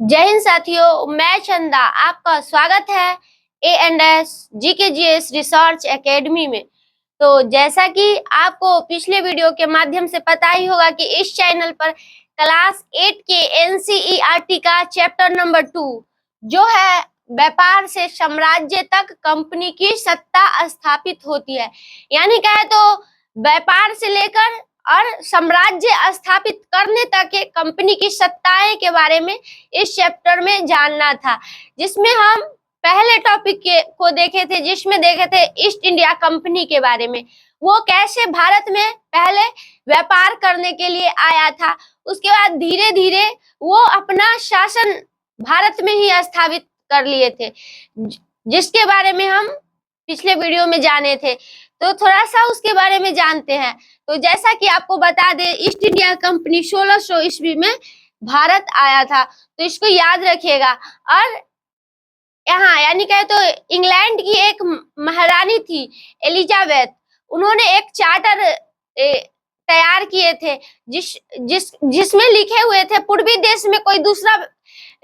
जय हिंद साथियों, मैं चंदा आपका स्वागत है A&S GKGS रिसर्च एकेडमी में। तो जैसा कि आपको पिछले वीडियो के माध्यम से पता ही होगा कि इस चैनल पर क्लास 8 के NCERT का चैप्टर नंबर 2 जो है व्यापार से साम्राज्य तक कंपनी की सत्ता स्थापित होती है, यानी कहे तो व्यापार से लेकर और साम्राज्य स्थापित करने तक के कंपनी की सत्ताएं के बारे में इस चैप्टर में जानना था, जिसमें हम पहले टॉपिक को देखे थे, जिसमें देखे थे ईस्ट इंडिया कंपनी के बारे में। वो कैसे भारत में पहले व्यापार करने के लिए आया था, उसके बाद धीरे धीरे वो अपना शासन भारत में ही स्थापित कर लिए थे, जिसके बारे में हम पिछले वीडियो में जाने थे। तो थोड़ा सा उसके बारे में जानते हैं। तो जैसा कि आपको बता दें, ईस्ट इंडिया कंपनी 1600 ईस्वी में भारत आया था, तो इसको याद रखिएगा। और यहाँ यानी कहे तो इंग्लैंड की एक महारानी थी एलिजाबेथ, उन्होंने एक चार्टर तैयार किए थे जिसमें लिखे हुए थे पूर्वी देश में कोई दूसरा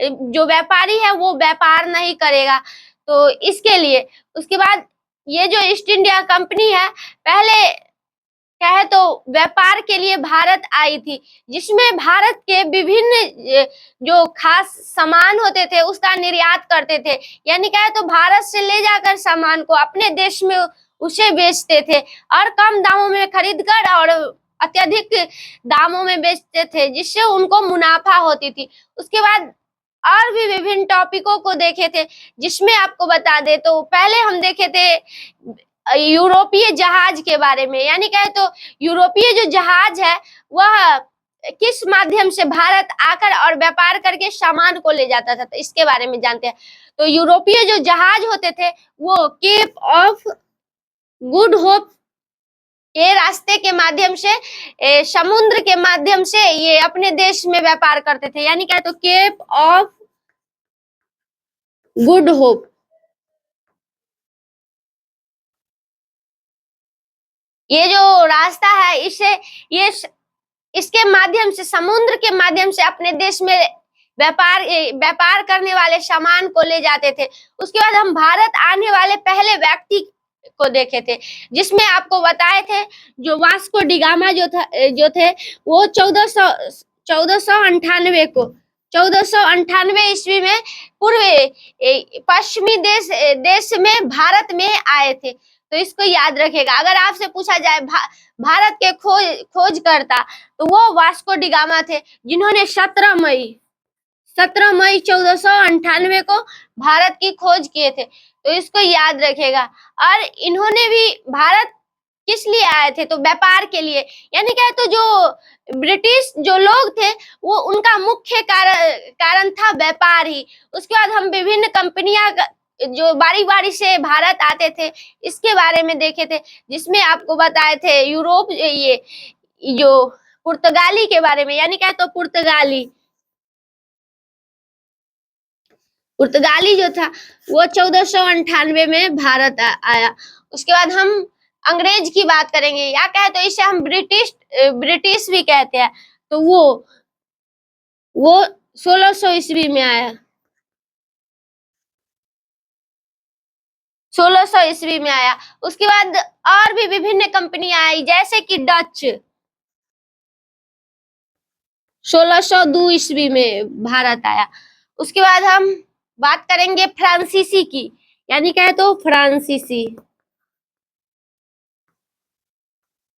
जो व्यापारी है वो व्यापार नहीं करेगा। तो इसके लिए उसके बाद ये जो ईस्ट इंडिया कंपनी है पहले कहे तो व्यापार के लिए भारत आई थी, जिसमें भारत के विभिन्न जो खास सामान होते थे उसका निर्यात करते थे, यानी कहे तो भारत से ले जाकर सामान को अपने देश में उसे बेचते थे और कम दामों में खरीदकर और अत्यधिक दामों में बेचते थे, जिससे उनको मुनाफा होती थी। उसके बाद और भी विभिन्न टॉपिकों को देखे थे, जिसमें आपको बता दे तो पहले हम देखे थे यूरोपीय जहाज के बारे में, यानी कहे तो यूरोपीय जो जहाज है वह किस माध्यम से भारत आकर और व्यापार करके सामान को ले जाता था, तो इसके बारे में जानते हैं। तो यूरोपीय जो जहाज होते थे वो केप ऑफ गुड होप के रास्ते के माध्यम से समुद्र के माध्यम से ये अपने देश में व्यापार करते थे, यानी कहे तो केप ऑफ गुड होप। ये जो रास्ता है इसके माध्यम से समुद्र के माध्यम से अपने देश में व्यापार करने वाले सामान को ले जाते थे। उसके बाद हम भारत आने वाले पहले व्यक्ति को देखे थे, जिसमें आपको बताए थे जो वास्को डी गामा जो थे वो 1498 ईस्वी में पश्चिमी देश में भारत में आए थे। तो इसको याद रखेगा। अगर आपसे पूछा जाए भारत के खोज करता तो वो वास्को डी गामा थे, जिन्होंने 17 मई 1498 को भारत की खोज किए थे। तो इसको याद रखेगा। और इन्होंने भी भारत किस लिए आए थे, तो व्यापार के लिए, यानी कहे तो जो ब्रिटिश जो लोग थे वो उनका मुख्य कारण था व्यापार ही। उसके बाद हम विभिन्न कंपनियां जो बारी बारी से भारत आते थे इसके बारे में देखे थे, जिसमें आपको बताए थे यूरोप ये जो पुर्तगाली के बारे में, यानी कहे तो पुर्तगाली जो था वो 1498 में भारत आया। उसके बाद हम अंग्रेज की बात करेंगे, या कहे तो इसे हम ब्रिटिश भी कहते हैं। तो वो 1600 ईस्वी में आया, 1600 ईस्वी में आया। उसके बाद और भी विभिन्न कंपनियां आई, जैसे कि डच 1602 ईस्वी में भारत आया। उसके बाद हम बात करेंगे फ्रांसीसी की, यानी कहे तो फ्रांसीसी,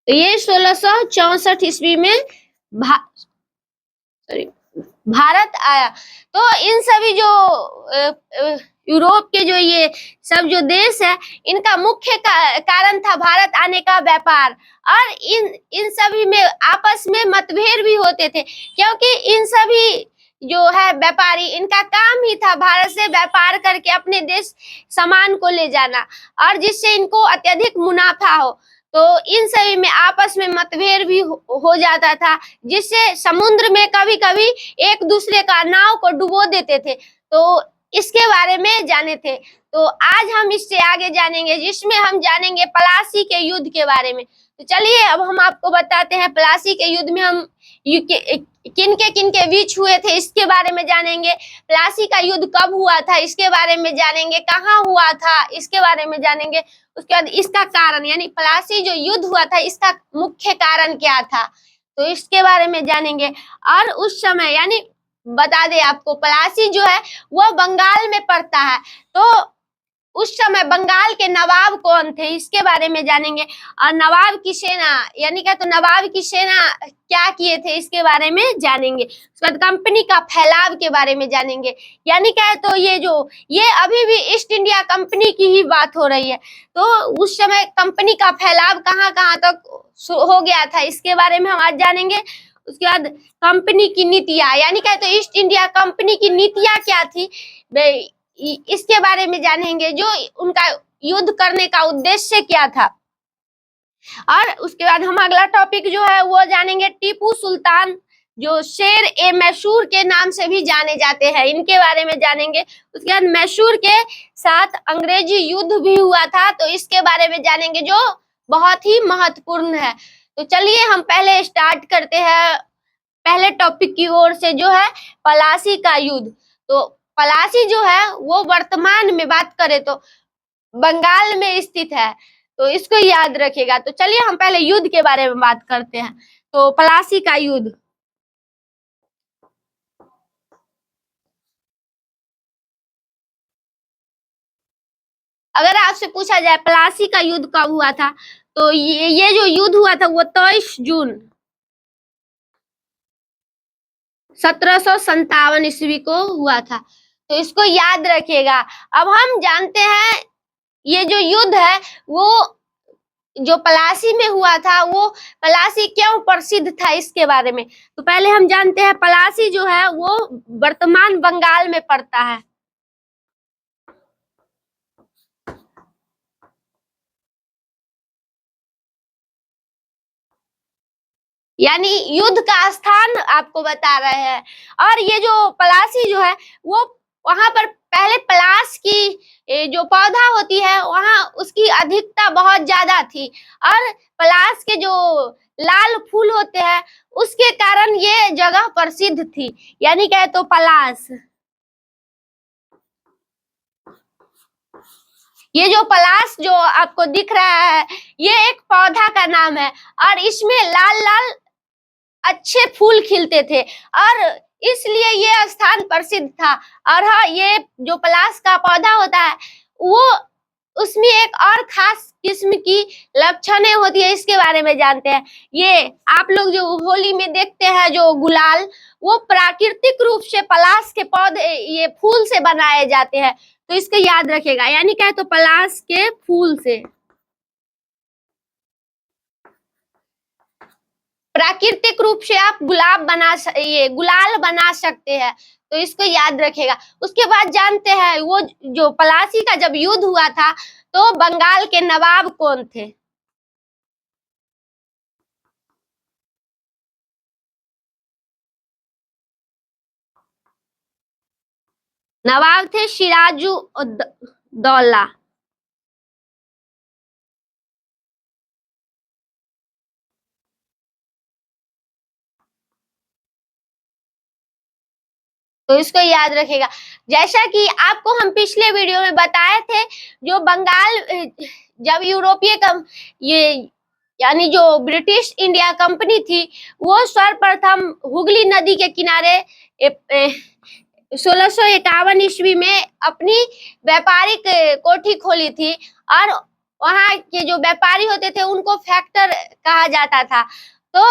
तो ये 1664 ईस्वी में भारत आया। तो इन सभी जो यूरोप के जो ये सब जो देश है इनका मुख्य कारण था भारत आने का व्यापार। और इन सभी में आपस में मतभेद भी होते थे, क्योंकि इन सभी जो है व्यापारी इनका काम ही था भारत से व्यापार करके अपने देश सामान को ले जाना, और जिससे इनको अत्यधिक मुनाफा हो। तो इन सभी में आपस में मतभेद भी हो जाता था, जिससे समुद्र में कभी कभी एक दूसरे का नाव को डुबो देते थे। तो इसके बारे में जाने थे। तो आज हम इससे आगे जानेंगे, जिसमें हम जानेंगे प्लासी के युद्ध के बारे में। तो चलिए अब हम आपको बताते हैं प्लासी के युद्ध में हम किन के बीच हुए थे इसके बारे में जानेंगे। प्लासी का युद्ध कब हुआ था इसके बारे में जानेंगे। कहाँ हुआ था इसके बारे में जानेंगे। उसके बाद इसका कारण यानी प्लासी जो युद्ध हुआ था इसका मुख्य कारण क्या था, तो इसके बारे में जानेंगे। और उस समय यानी बता दे आपको, प्लासी जो है वो बंगाल में पड़ता है, तो उस समय बंगाल के नवाब कौन थे इसके बारे में जानेंगे। और नवाब की सेना यानी क्या, तो नवाब की सेना क्या किए थे इसके बारे में जानेंगे। उसके बाद कंपनी का फैलाव के बारे में जानेंगे। यानी क्या है, तो ये अभी भी ईस्ट इंडिया कंपनी की ही बात हो रही है, तो उस समय कंपनी का फैलाव कहाँ कहाँ तक हो गया था इसके बारे में हम आज जानेंगे। उसके बाद कंपनी की नीतियां यानी क्या है, तो ईस्ट इंडिया कंपनी की नीतियां क्या थी इसके बारे में जानेंगे। जो उनका युद्ध करने का उद्देश्य क्या था। और उसके बाद हम अगला टॉपिक जो है वो जानेंगे टीपू सुल्तान, जो शेर ए मैसूर के नाम से भी जाने जाते हैं, इनके बारे में जानेंगे। उसके बाद मैसूर के साथ अंग्रेजी युद्ध भी हुआ था, तो इसके बारे में जानेंगे जो बहुत ही महत्वपूर्ण है। तो चलिए हम पहले स्टार्ट करते हैं पहले टॉपिक की ओर से, जो है पलासी का युद्ध। तो पलासी जो है वो वर्तमान में बात करें तो बंगाल में स्थित है, तो इसको याद रखिएगा। तो चलिए हम पहले युद्ध के बारे में बात करते हैं। तो पलासी का युद्ध, अगर आपसे पूछा जाए पलासी का युद्ध कब हुआ था, तो ये जो युद्ध हुआ था वो 23 जून 1757 ईस्वी को हुआ था, तो इसको याद रखिएगा। अब हम जानते हैं ये जो युद्ध है वो जो पलासी में हुआ था, वो पलासी क्यों प्रसिद्ध था इसके बारे में। तो पहले हम जानते हैं पलासी जो है वो वर्तमान बंगाल में पड़ता है। यानी युद्ध का स्थान आपको बता रहे हैं। और ये जो पलासी जो है वो वहां पर पहले पलाश की जो पौधा होती है वहां उसकी अधिकता बहुत ज्यादा थी, और पलाश के जो लाल फूल होते हैं उसके कारण ये जगह प्रसिद्ध थी। यानी क्या है, तो पलाश, ये जो पलाश जो आपको दिख रहा है ये एक पौधा का नाम है, और इसमें लाल लाल अच्छे फूल खिलते थे, और इसलिए ये स्थान प्रसिद्ध था। और हाँ, ये जो पलाश का पौधा होता है वो उसमें एक और खास किस्म की लक्षणें होती है, इसके बारे में जानते हैं। ये आप लोग जो होली में देखते हैं जो गुलाल, वो प्राकृतिक रूप से पलाश के पौधे ये फूल से बनाए जाते हैं, तो इसको याद रखेगा। यानी क्या है, तो पलाश के फूल से प्राकृतिक रूप से आप ये गुलाल बना सकते हैं, तो इसको याद रखेगा। उसके बाद जानते हैं वो जो पलासी का जब युद्ध हुआ था तो बंगाल के नवाब कौन थे। नवाब थे सिराजुद्दौला। तो इसको याद रखेगा। जैसा कि आपको हम पिछले वीडियो में बताए थे, जो बंगाल जब यूरोपीय ये यानी जो ब्रिटिश इंडिया कंपनी थी वो सर्वप्रथम हुगली नदी के किनारे 1651 ईस्वी में अपनी व्यापारिक कोठी खोली थी, और वहाँ के जो व्यापारी होते थे उनको फैक्टर कहा जाता था। तो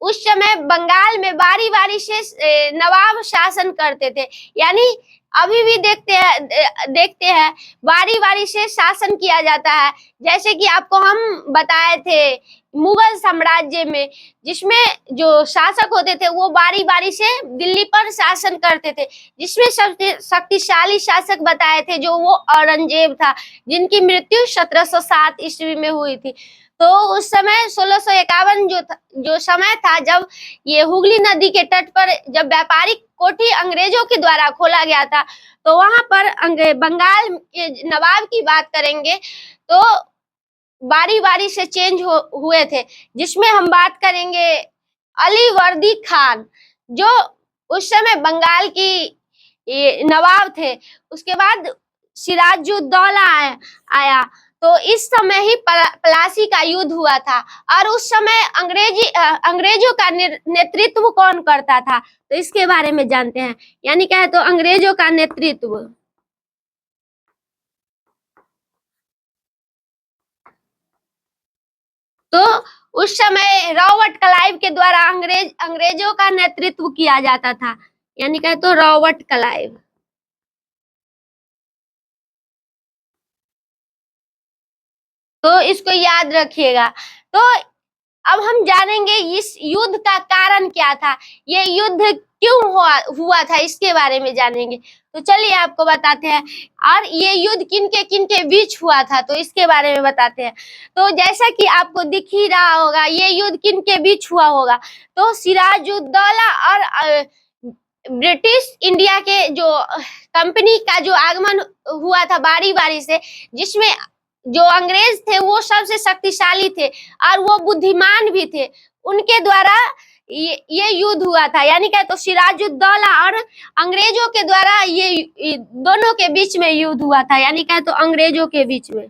उस समय बंगाल में बारी बारी से नवाब शासन करते थे। यानी अभी भी देखते हैं बारी बारी से शासन किया जाता है। जैसे कि आपको हम बताए थे मुगल साम्राज्य में, जिसमें जो शासक होते थे वो बारी बारी से दिल्ली पर शासन करते थे, जिसमें शक्तिशाली शासक बताए थे जो वो औरंगजेब था, जिनकी मृत्यु 1707 ईस्वी में हुई थी। तो उस समय 1651 जो समय था जब ये हुगली नदी के तट पर जब व्यापारिक कोठी अंग्रेजों के द्वारा खोला गया था, तो वहां पर बंगाल के नवाब की बात करेंगे तो बारी बारी से चेंज हुए थे, जिसमें हम बात करेंगे अली वर्दी खान। जो उस समय बंगाल की नवाब थे, उसके बाद सिराजुद्दौला आया। तो इस समय ही प्लासी का युद्ध हुआ था। और उस समय अंग्रेजों का नेतृत्व कौन करता था, तो इसके बारे में जानते हैं। यानी क्या है, तो अंग्रेजों का नेतृत्व तो उस समय रॉबर्ट क्लाइव के द्वारा अंग्रेजों का नेतृत्व किया जाता था। यानी क्या है, तो रॉबर्ट क्लाइव। तो इसको याद रखिएगा। तो अब हम जानेंगे इस युद्ध का कारण क्या था, ये युद्ध क्यों हुआ था, इसके बारे में जानेंगे। तो चलिए आपको बताते हैं। और ये युद्ध किनके बीच हुआ था, तो इसके बारे में बताते हैं। तो जैसा कि आपको दिख ही रहा होगा, ये युद्ध किनके बीच हुआ होगा, तो सिराजुद्दौला और ब्रिटिश इंडिया के जो कंपनी का जो आगमन हुआ था बारी बारी से, जिसमें जो अंग्रेज थे वो सबसे शक्तिशाली थे और वो बुद्धिमान भी थे, उनके द्वारा ये युद्ध हुआ था। यानी क्या, तो सिराजुद्दौला और अंग्रेजों के द्वारा ये दोनों के बीच में युद्ध हुआ था। यानी क्या, तो अंग्रेजों के बीच में,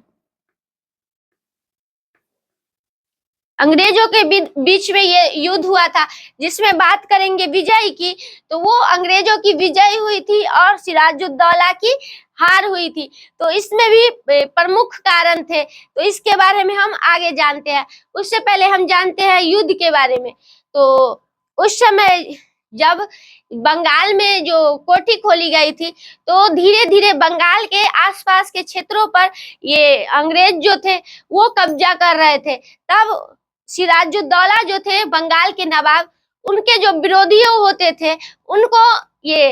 अंग्रेजों के बीच में ये युद्ध हुआ था। जिसमें बात करेंगे विजय की, तो वो अंग्रेजों की विजय हुई थी और सिराजुद्दौला की हार हुई थी। तो इसमें भी प्रमुख कारण थे, तो इसके बारे में हम आगे जानते हैं। उससे पहले हम जानते हैं युद्ध के बारे में। तो उस समय जब बंगाल में जो कोठी खोली गई थी, तो धीरे धीरे बंगाल के आसपास के क्षेत्रों पर ये अंग्रेज जो थे वो कब्जा कर रहे थे। तब सिराजुद्दौला जो थे बंगाल के नवाब, उनके जो विरोधियों होते थे उनको ये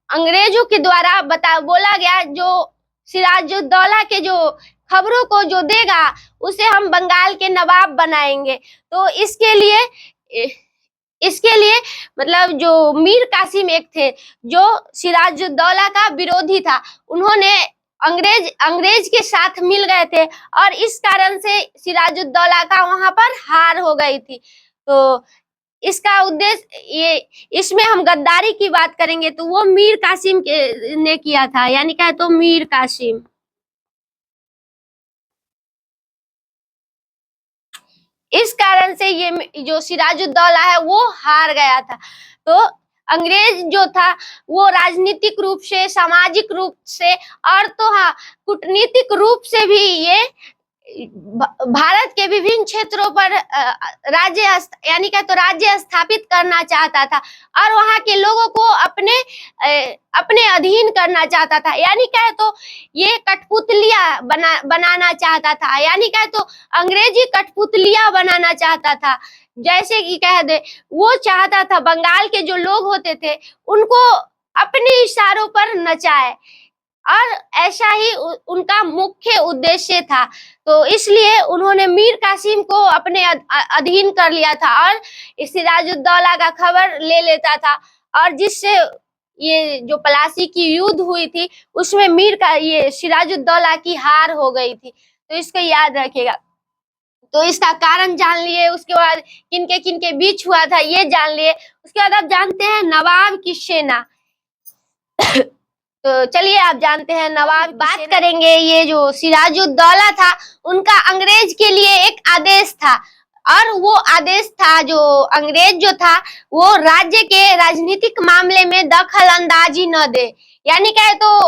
अंग्रेजों के द्वारा बोला गया, जो सिराजुद्दौला के जो खबरों को जो देगा उसे हम बंगाल के नवाब बनाएंगे। तो इसके लिए मतलब जो मीर कासिम एक थे, जो सिराजुद्दौला का विरोधी था, उन्होंने अंग्रेज के साथ मिल गए थे और इस कारण से सिराजुद्दौला का वहां पर हार हो गई थी। तो इसका उद्देश्य ये, इसमें हम गद्दारी की बात करेंगे तो वो मीर कासिम ने किया था। यानी क्या है, तो मीर कासिम। इस कारण से ये जो सिराजुद्दौला है वो हार गया था। तो अंग्रेज जो था वो राजनीतिक रूप से, सामाजिक रूप से और तो हाँ कूटनीतिक रूप से भी ये भारत के विभिन्न क्षेत्रों पर राज्य यानी क्या, तो राज्य स्थापित करना चाहता था और वहां के लोगों को अपने अधीन करना चाहता था। यानी क्या है, तो ये कठपुतलियां बनाना चाहता था। यानी क्या है, तो अंग्रेजी कठपुतलियां बनाना चाहता था। जैसे कि कह दे, वो चाहता था बंगाल के जो लोग होते थे उनको अपने इशारों पर नचाए, और ऐसा ही उनका मुख्य उद्देश्य था। तो इसलिए उन्होंने मीर कासिम को अपने अधीन कर लिया था और सिराजुद्दौला का खबर ले लेता था, और जिससे ये जो प्लासी की युद्ध हुई थी उसमें ये सिराजुद्दौला की हार हो गई थी। तो इसको याद रखिएगा। तो इसका कारण जान लिए, उसके बाद किनके बीच हुआ था ये जान लिए। उसके बाद आप जानते हैं नवाब की सेना। तो चलिए आप जानते हैं नवाब। बात करेंगे, ये जो सिराजुद्दौला था उनका अंग्रेज के लिए एक आदेश था, और वो आदेश था, जो अंग्रेज जो था वो राज्य के राजनीतिक मामले में दखल अंदाजी न दे। यानी क्या है, तो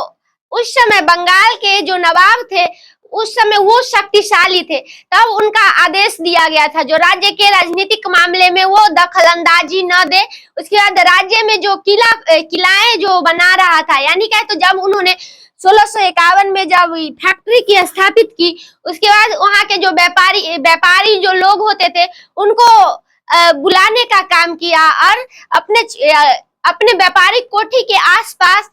उस समय बंगाल के जो नवाब थे उस समय वो शक्तिशाली थे, तब उनका आदेश दिया गया था जो राज्य के राजनीतिक मामले में वो दखल अंदाजी न दे। उसके बाद राज्य में जो किलाएं जो बना रहा था, यानी क्या है, तो जब उन्होंने 1651 में जब फैक्ट्री की स्थापित की, उसके बाद वहां के जो व्यापारी जो लोग होते थे उनको बुलाने का काम किया और अपने व्यापारिक कोठी के आसपास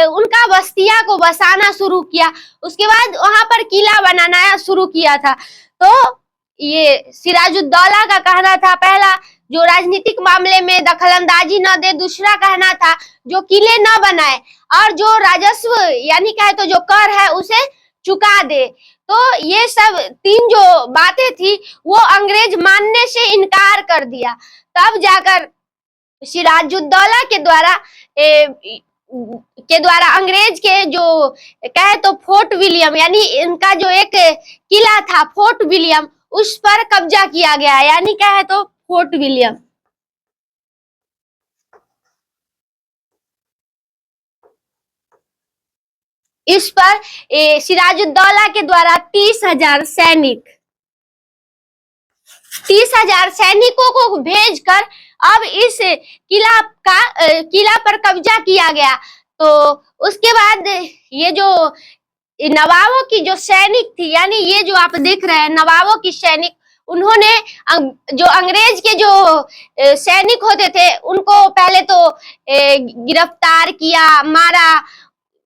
उनका बस्तियां को बसाना शुरू किया। उसके बाद वहां पर किला बनाना शुरू किया था। तो ये सिराजुद्दौला का कहना था, पहला जो राजनीतिक मामले में दखलंदाजी न दे, दूसरा कहना था जो किले न बनाए, और जो राजस्व यानी क्या है, तो जो कर है उसे चुका दे। तो ये सब तीन जो बातें थी वो अंग्रेज मानने से इनकार कर दिया। तब जाकर सिराजुद्दौला के द्वारा अंग्रेज के जो कहे तो फोर्ट विलियम यानी इनका जो एक किला था फोर्ट विलियम उस पर कब्जा किया गया, यानी कहे तो फोर्ट विलियम। इस पर सिराजुद्दौला के द्वारा 30,000 सैनिकों को भेजकर अब इस किला पर कब्जा किया गया। तो उसके बाद ये जो नवाबों की जो सैनिक थी, यानी ये जो आप देख रहे हैं नवाबों की सैनिक, उन्होंने जो अंग्रेज के जो सैनिक होते थे उनको पहले तो गिरफ्तार किया, मारा,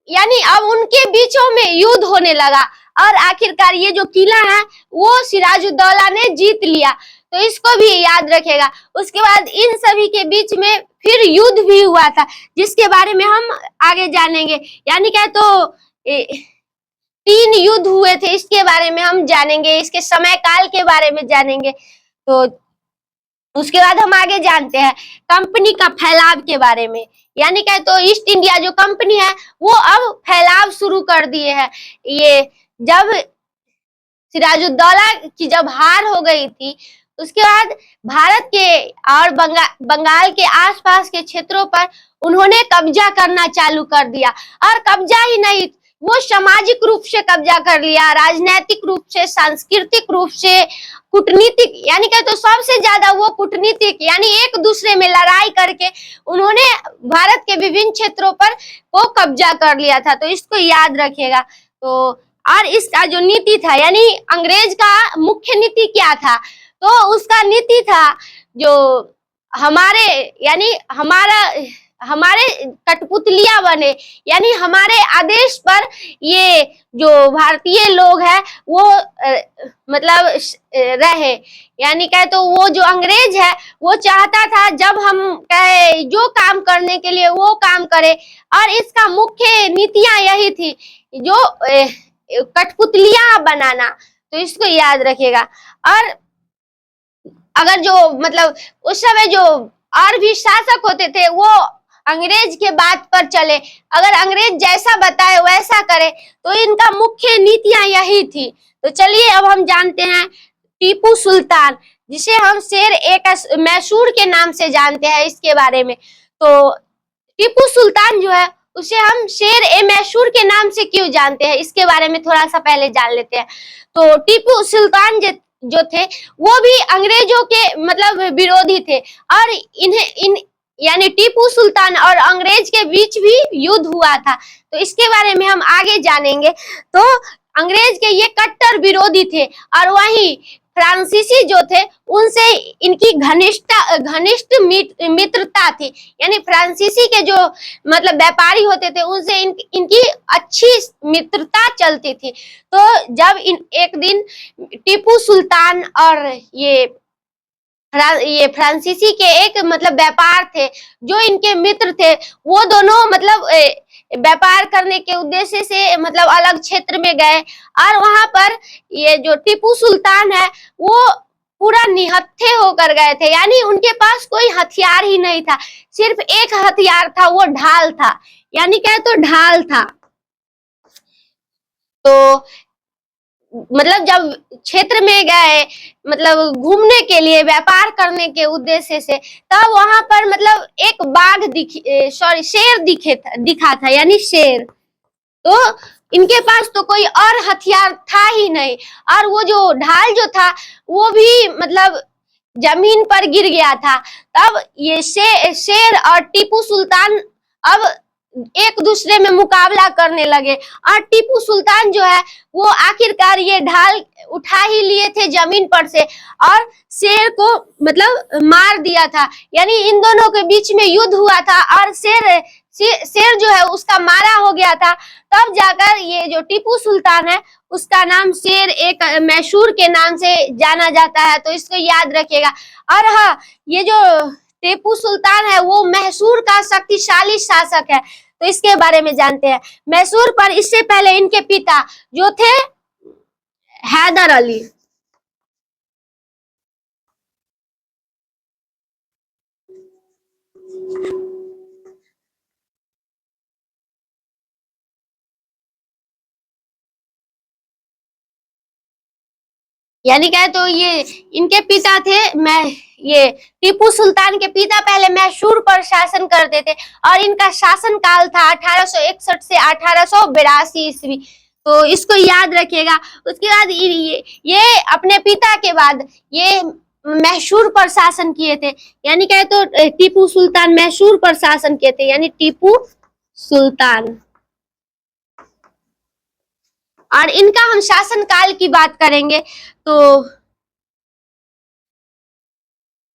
यानी अब उनके बीचों में युद्ध होने लगा और आखिरकार ये जो किला है वो सिराजुद्दौला ने जीत लिया। तो इसको भी याद रखेगा। उसके बाद इन सभी के बीच में फिर युद्ध भी हुआ था जिसके बारे में हम आगे जानेंगे, यानी क्या तो 3 युद्ध हुए थे, इसके बारे में हम जानेंगे, इसके समय काल के बारे में जानेंगे। तो उसके बाद हम आगे जानते हैं कंपनी का फैलाव के बारे में, यानी क्या तो ईस्ट इंडिया जो कंपनी है वो अब फैलाव शुरू कर दिए है। ये जब सिराजुद्दौला की जब हार हो गई थी उसके बाद भारत के और बंगाल के आसपास के क्षेत्रों पर उन्होंने कब्जा करना चालू कर दिया। और कब्जा ही नहीं, वो सामाजिक रूप से कब्जा कर लिया, राजनीतिक रूप से, सांस्कृतिक रूप से, कूटनीतिक, यानी क्या तो सबसे ज्यादा वो कूटनीतिक यानी एक दूसरे में लड़ाई करके उन्होंने भारत के विभिन्न क्षेत्रों पर वो कब्जा कर लिया था। तो इसको याद रखिएगा। तो और इसका जो नीति था, यानी अंग्रेज का मुख्य नीति क्या था, तो उसका नीति था जो हमारे यानी हमारे कठपुतलियां बने, यानी हमारे आदेश पर ये जो भारतीय लोग हैं वो मतलब रहे, यानी कहे तो वो जो अंग्रेज है वो चाहता था जब हम कहे जो काम करने के लिए वो काम करे। और इसका मुख्य नीतियां यही थी जो कठपुतलियां बनाना। तो इसको याद रखिएगा। और अगर जो मतलब उस समय जो और भी शासक होते थे वो अंग्रेज के बात पर चले, अगर अंग्रेज जैसा बताए वैसा करे, तो इनका मुख्य नीतियां यही थी। तो चलिए अब हम जानते हैं टीपू सुल्तान, जिसे हम शेर ए मैसूर के नाम से जानते हैं, इसके बारे में। तो टीपू सुल्तान जो है उसे हम शेर ए मैसूर के नाम से क्यों जानते हैं, इसके बारे में थोड़ा सा पहले जान लेते हैं। तो टीपू सुल्तान जो थे वो भी अंग्रेजों के मतलब विरोधी थे और यानी टीपू सुल्तान और अंग्रेज के बीच भी युद्ध हुआ था। तो इसके बारे में हम आगे जानेंगे। तो अंग्रेज के ये कट्टर विरोधी थे और वहीं फ्रांसीसी जो थे उनसे इनकी घनिष्ठ मित्रता थी, यानी फ्रांसीसी के जो मतलब व्यापारी होते थे उनसे इनकी अच्छी मित्रता चलती थी। तो जब एक दिन टीपू सुल्तान और ये फ्रांसीसी के एक मतलब व्यापार थे जो इनके मित्र थे, वो दोनों मतलब व्यापार करने के उद्देश्य से मतलब अलग क्षेत्र में गए और वहां पर ये जो टीपू सुल्तान है वो पूरा निहत्थे होकर गए थे, यानी उनके पास कोई हथियार ही नहीं था, सिर्फ एक हथियार था, वो ढाल था, यानी क्या तो ढाल था। तो मतलब जब क्षेत्र में गए मतलब घूमने के लिए व्यापार करने के उद्देश्य से, तब वहां पर मतलब एक शेर दिखा था, यानी शेर। तो इनके पास तो कोई और हथियार था ही नहीं और वो जो ढाल जो था वो भी मतलब जमीन पर गिर गया था। तब ये शेर और टीपू सुल्तान अब एक दूसरे में मुकाबला करने लगे और टीपू सुल्तान जो है वो आखिरकार ये ढाल उठा ही लिए थे जमीन पर से और शेर को मतलब मार दिया था, यानी इन दोनों के बीच में युद्ध हुआ था और शेर जो है उसका मारा हो गया था। तब जाकर ये जो टीपू सुल्तान है उसका नाम शेर एक मैसूर के नाम से जाना जाता है। तो इसको याद रखिएगा। और हाँ, ये जो टीपू सुल्तान है वो मैसूर का शक्तिशाली शासक है, तो इसके बारे में जानते हैं। मैसूर पर इससे पहले इनके पिता जो थे हैदर अली। यानी क्या है, तो ये इनके पिता थे, मैं ये टीपू सुल्तान के पिता पहले मैसूर पर शासन करते थे और इनका शासन काल था 1861 से 1882 ईस्वी। तो इसको याद रखिएगा। उसके बाद ये अपने पिता के बाद ये मैसूर पर शासन किए थे। यानी क्या है, तो टीपू सुल्तान मैसूर पर शासन किए थे, यानी टीपू सुल्तान। और इनका हम शासन काल की बात करेंगे तो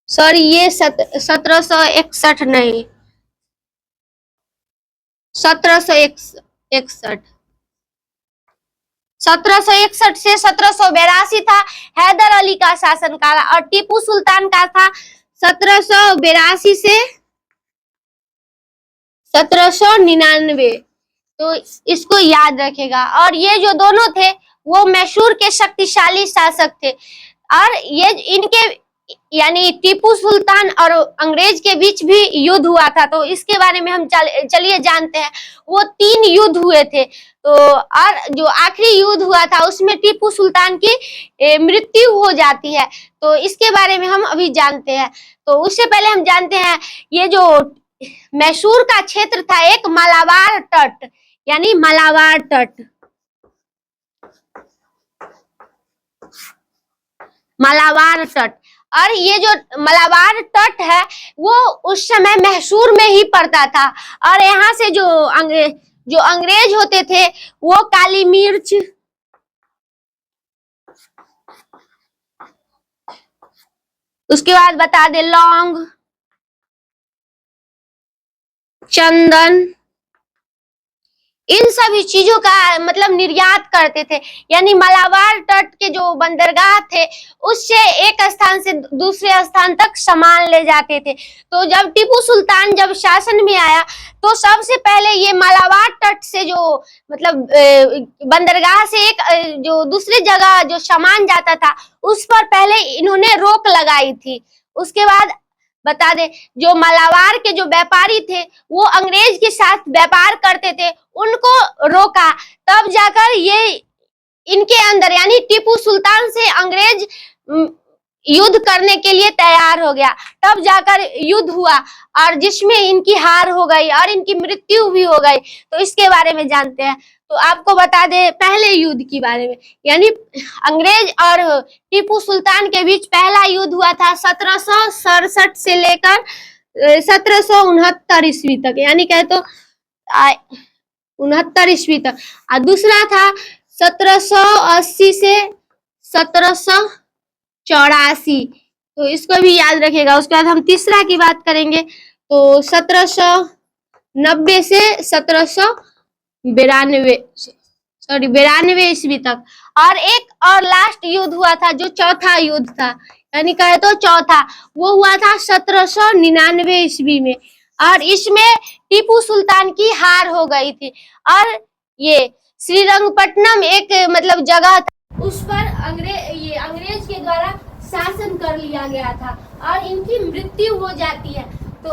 सॉरी, ये 1761 नहीं, 1761 1761 से 1782 था हैदर अली का शासनकाल, और टीपू सुल्तान का था 1782 से 1799। तो इसको याद रखेगा। और ये जो दोनों थे वो मैसूर के शक्तिशाली शासक थे, और ये इनके यानी टीपू सुल्तान और अंग्रेज के बीच भी युद्ध हुआ था। तो इसके बारे में हम चलिए जानते हैं। वो 3 युद्ध हुए थे। तो और जो आखिरी युद्ध हुआ था उसमें टीपू सुल्तान की मृत्यु हो जाती है। तो इसके बारे में हम अभी जानते हैं। तो उससे पहले हम जानते हैं, ये जो मैसूर का क्षेत्र था एक मालाबार तट, यानी मालाबार तट, मालाबार तट। और ये जो मालाबार तट है वो उस समय मैसूर में ही पड़ता था। और यहाँ से जो अंग्रेज होते थे वो काली मिर्च, उसके बाद बता दे लौंग, चंदन, इन सभी चीजों का मतलब निर्यात करते थे। यानी मालाबार तट के जो बंदरगाह थे उससे एक स्थान से दूसरे स्थान तक सामान ले जाते थे। तो जब टीपू सुल्तान जब शासन में आया तो सबसे पहले ये मालाबार तट से जो मतलब बंदरगाह से एक जो दूसरी जगह जो सामान जाता था उस पर पहले इन्होंने रोक लगाई थी। उसके बाद बता दे, जो मालाबार के जो व्यापारी थे वो अंग्रेज के साथ व्यापार करते थे, उनको रोका। तब जाकर ये इनके अंदर यानी टीपू सुल्तान से अंग्रेज युद्ध करने के लिए तैयार हो गया। तब जाकर युद्ध हुआ और जिसमें इनकी हार हो गई और इनकी मृत्यु भी हो गई। तो इसके बारे में जानते हैं। तो आपको बता दे पहले युद्ध के बारे में, यानी अंग्रेज और टीपू सुल्तान के बीच पहला युद्ध हुआ था 1767 से लेकर 1769 ईस्वी तक, यानी कहे तो 69 ईस्वी तक। और दूसरा था 1780 से 1784। तो इसको भी याद रखिएगा। उसके बाद हम तीसरा की बात करेंगे तो 1790 से 1792 ईस्वी तक। और एक और लास्ट युद्ध हुआ था जो चौथा युद्ध था, यानी कहे तो चौथा, वो हुआ था 1799 ईस्वी में। और इसमें टीपू सुल्तान की हार हो गई थी। और ये श्रीरंगपट्टनम एक मतलब जगह था, उस पर अंग्रेज के द्वारा शासन कर लिया गया था और इनकी मृत्यु हो जाती है। तो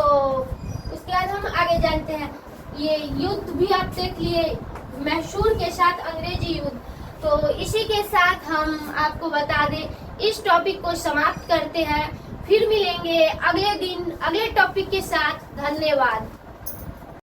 उसके बाद हम आगे जानते हैं। ये युद्ध भी आप देख लिए, मैसूर के साथ अंग्रेजी युद्ध। तो इसी के साथ हम आपको बता दें, इस टॉपिक को समाप्त करते हैं। फिर मिलेंगे अगले दिन अगले टॉपिक के साथ। धन्यवाद।